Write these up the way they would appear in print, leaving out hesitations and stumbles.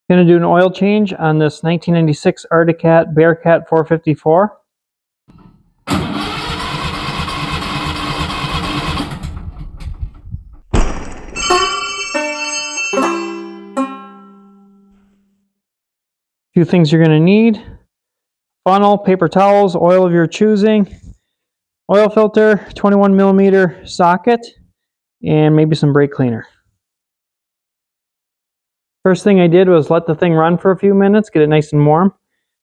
Going to do an oil change on this 1996 Arctic Cat Bearcat 454. Few things you're going to need: funnel, paper towels, oil of your choosing, oil filter, 21mm socket, and maybe some brake cleaner. First thing I did was let the thing run for a few minutes, get it nice and warm.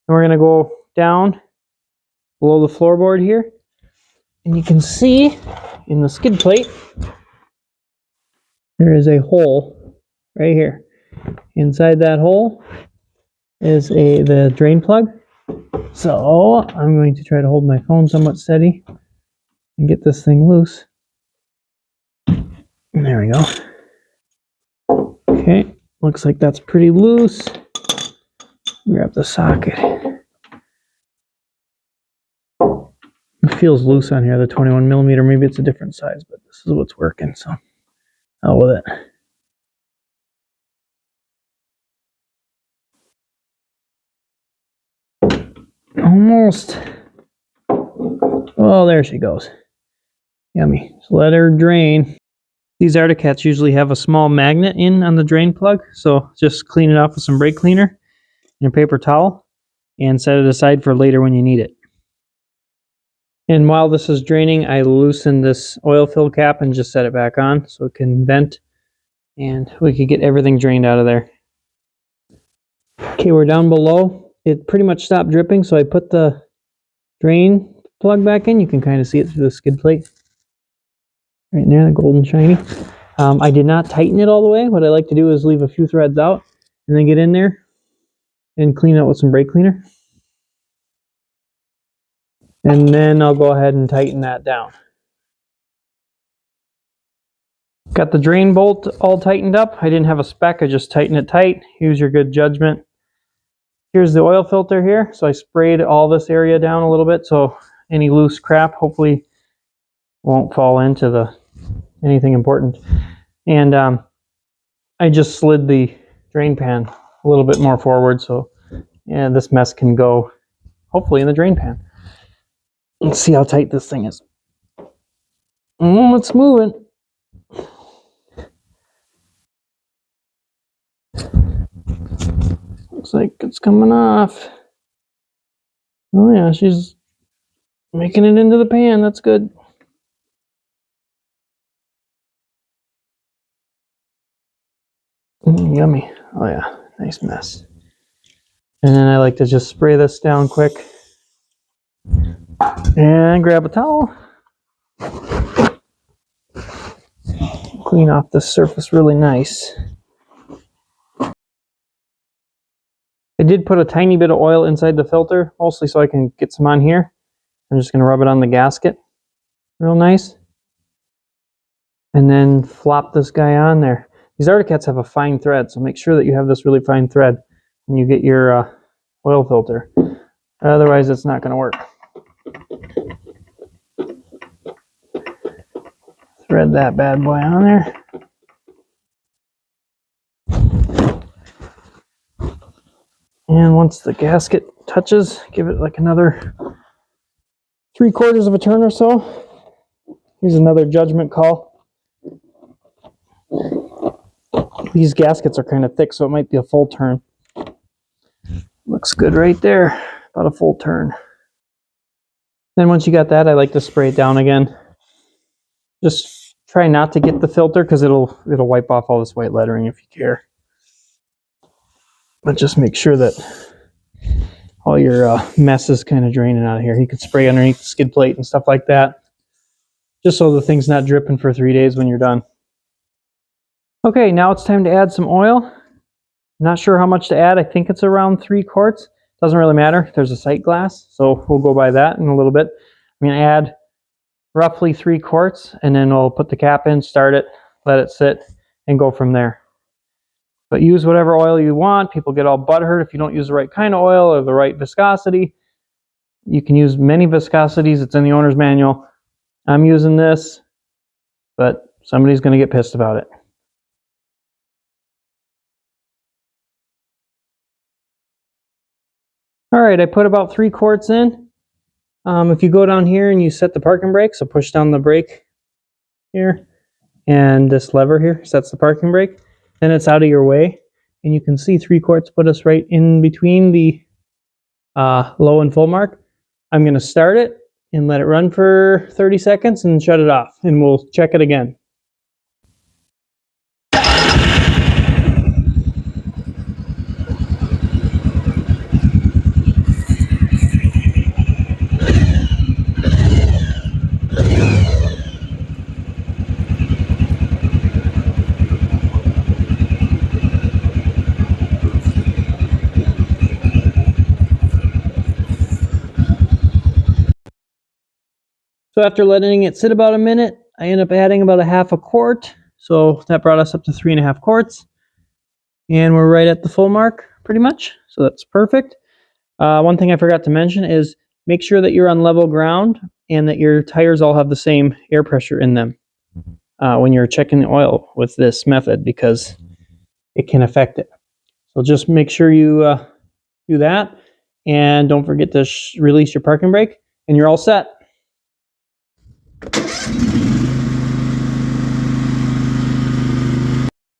And we're going to go down below the floorboard here. And you can see in the skid plate, there is a hole right here. Inside that hole is the drain plug. So I'm going to try to hold my phone somewhat steady and get this thing loose. There we go. Okay, looks like that's pretty loose. Grab the socket. It feels loose on here, the 21mm. Maybe it's a different size, but this is what's working, so out with it. Almost. Oh, there she goes. Yummy. Just let her drain. These Arctic Cats usually have a small magnet in on the drain plug, so just clean it off with some brake cleaner and a paper towel and set it aside for later when you need it. And while this is draining, I loosen this oil fill cap and just set it back on so it can vent and we can get everything drained out of there. Okay, we're down below. It pretty much stopped dripping, so I put the drain plug back in. You can kind of see it through the skid plate. Right in there, the golden shiny. I did not tighten it all the way. What I like to do is leave a few threads out and then get in there and clean it with some brake cleaner. And then I'll go ahead and tighten that down. Got the drain bolt all tightened up. I didn't have a spec, I just tightened it tight. Use your good judgment. Here's the oil filter here. So I sprayed all this area down a little bit so any loose crap hopefully won't fall into anything important. And I just slid the drain pan a little bit more forward so this mess can go hopefully in the drain pan. Let's see how tight this thing is. It's moving. Looks like it's coming off. Oh yeah, she's making it into the pan. That's good. Yummy. Oh yeah, nice mess. And then I like to just spray this down quick and grab a towel. Clean off the surface really nice. I did put a tiny bit of oil inside the filter, mostly so I can get some on here. I'm just going to rub it on the gasket real nice. And then flop this guy on there. These Arctic Cats have a fine thread, so make sure that you have this really fine thread when you get your oil filter. Otherwise, it's not going to work. Thread that bad boy on there. And once the gasket touches, give it like another 3/4 of a turn or so. Here's another judgment call. These gaskets are kind of thick, so it might be a full turn. Looks good right there, about a full turn. Then once you got that, I like to spray it down again. Just try not to get the filter because it'll wipe off all this white lettering if you care. But just make sure that all your mess is kind of draining out of here. You can spray underneath the skid plate and stuff like that, just so the thing's not dripping for 3 days when you're done. Okay, now it's time to add some oil. Not sure how much to add. I think it's around 3 quarts. Doesn't really matter. There's a sight glass, so we'll go by that in a little bit. I'm going to add roughly 3 quarts, and then we'll put the cap in, start it, let it sit, and go from there. But use whatever oil you want. People get all butthurt if you don't use the right kind of oil or the right viscosity. You can use many viscosities. It's in the owner's manual. I'm using this, but somebody's going to get pissed about it. All right, I put about 3 quarts in. If you go down here and you set the parking brake, so push down the brake here, and this lever here sets the parking brake, then it's out of your way, and you can see 3 quarts put us right in between the low and full mark. I'm going to start it and let it run for 30 seconds and shut it off, and we'll check it again. So after letting it sit about a minute, I end up adding about a half a quart. So that brought us up to 3.5 quarts. And we're right at the full mark, pretty much. So that's perfect. One thing I forgot to mention is make sure that you're on level ground and that your tires all have the same air pressure in them when you're checking the oil with this method, because it can affect it. So just make sure you do that, and don't forget to release your parking brake, and you're all set.